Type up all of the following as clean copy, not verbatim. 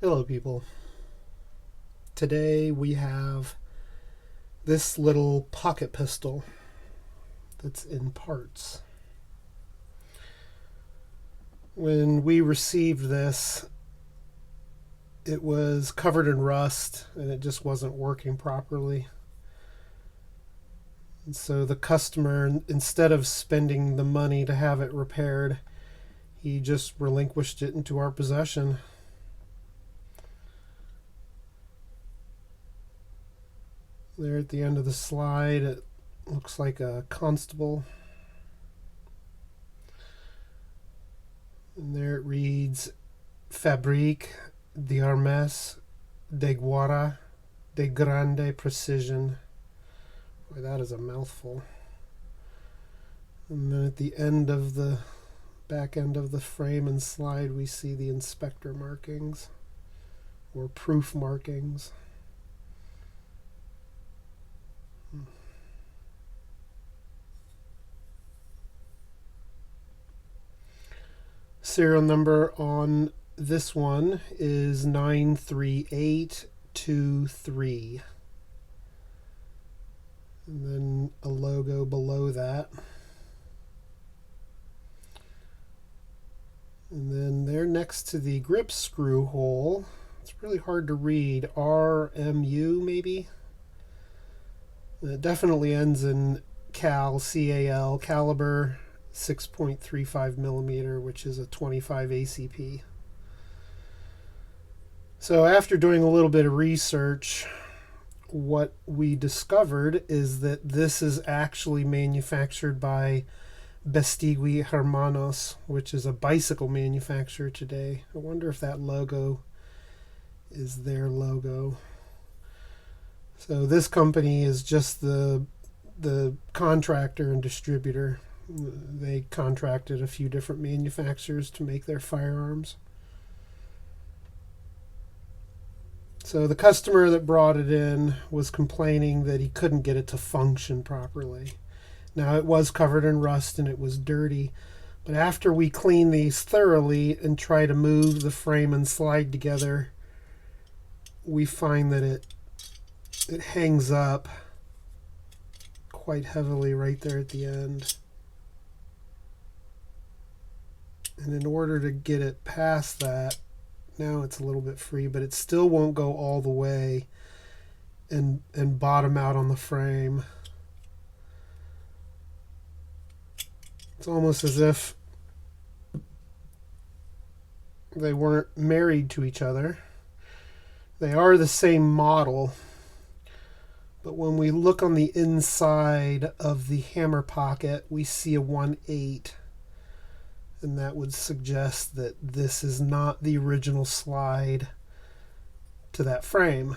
Hello, people. Today we have this little pocket pistol that's in parts. When we received this, it was covered in rust and it just wasn't working properly. And so the customer, instead of spending the money to have it repaired, he just relinquished it into our possession. There at the end of the slide, it looks like a constable. And there it reads Fabrique-D'Armes-De-Guerre-De-Grande-Precision. Boy, that is a mouthful. And then at the end of the back end of the frame and slide, we see the inspector markings or proof markings. Serial number on this one is 93823. And then a logo below that. And then there next to the grip screw hole, it's really hard to read, RMU maybe? It definitely ends in cal, C-A-L, caliber 6.35mm, which is a 25 ACP. So after doing a little bit of research, what we discovered is that this is actually manufactured by Beistegui Hermanos, which is a bicycle manufacturer today. I wonder if that logo is their logo. So this company is just the contractor and distributor. They contracted a few different manufacturers to make their firearms. So the customer that brought it in was complaining that he couldn't get it to function properly. Now, it was covered in rust and it was dirty, but after we clean these thoroughly and try to move the frame and slide together, we find that it hangs up quite heavily right there at the end. And in order to get it past that, now it's a little bit free, but it still won't go all the way and bottom out on the frame. It's almost as if they weren't married to each other. They are the same model, but when we look on the inside of the hammer pocket, we see a 1/8. And that would suggest that this is not the original slide to that frame.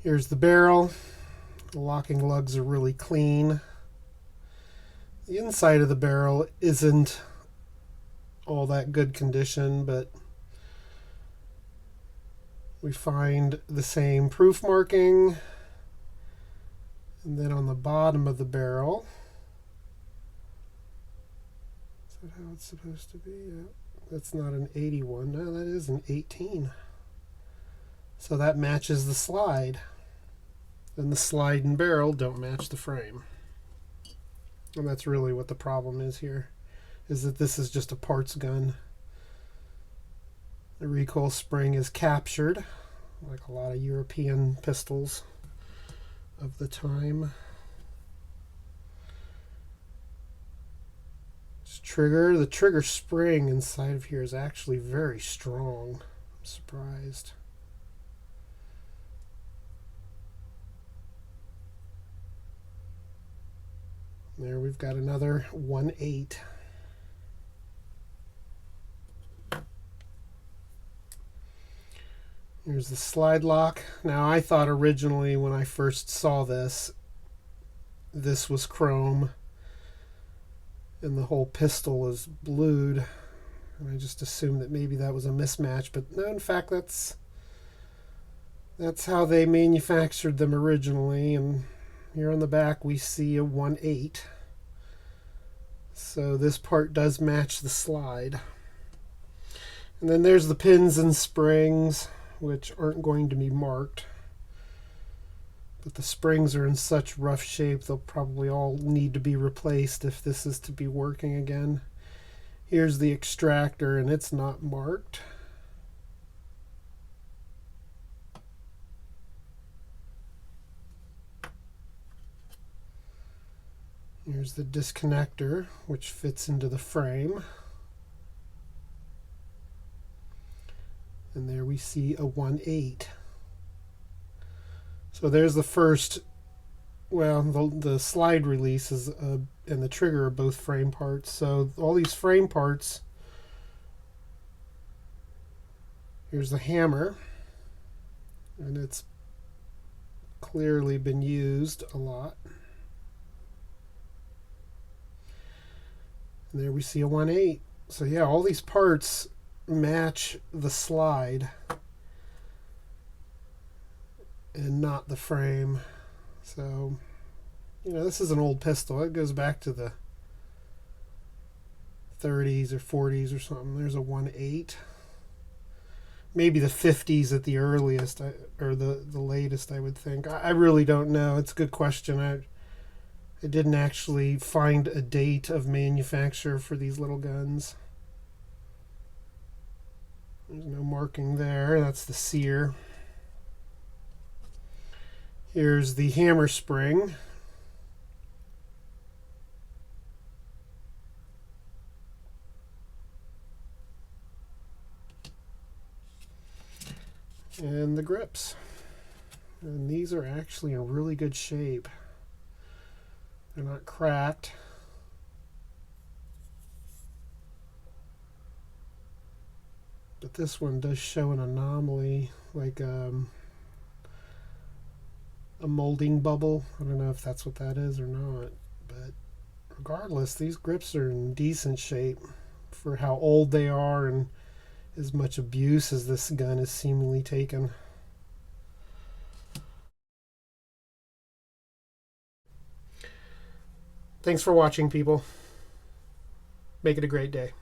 Here's the barrel. The locking lugs are really clean. The inside of the barrel isn't all that good condition, but we find the same proof marking. And then on the bottom of the barrel, is that how it's supposed to be? Yeah. That's not an 81. No, that is an 18. So that matches the slide. And the slide and barrel don't match the frame. And that's really what the problem is here, is that this is just a parts gun. The recoil spring is captured, like a lot of European pistols of the time. The trigger spring inside of here is actually very strong. I'm surprised. There we've got another 1/8. Here's the slide lock. Now, I thought originally when I first saw this was chrome and the whole pistol is blued. And I just assumed that maybe that was a mismatch, but no, in fact, that's how they manufactured them originally. And here on the back we see a 1/8. So this part does match the slide. And then there's the pins and springs, which aren't going to be marked. But the springs are in such rough shape, they'll probably all need to be replaced if this is to be working again. Here's the extractor, and it's not marked. Here's the disconnector, which fits into the frame. And there we see a 1/8. So there's the first, well, the slide release is, and the trigger are both frame parts. So all these frame parts, here's the hammer, and it's clearly been used a lot. And there we see a 1/8. So yeah, all these parts match the slide and not the frame. So, you know, this is an old pistol. It goes back to the 30s or 40s or something. There's a 1/8. Maybe the 50s at the earliest, or the latest, I would think. I really don't know. It's a good question. I didn't actually find a date of manufacture for these little guns. There's no marking there. That's the sear. Here's the hammer spring. And the grips. And these are actually in really good shape. They're not cracked. But this one does show an anomaly, like a molding bubble. I don't know if that's what that is or not. But regardless, these grips are in decent shape for how old they are and as much abuse as this gun has seemingly taken. Thanks for watching, people. Make it a great day.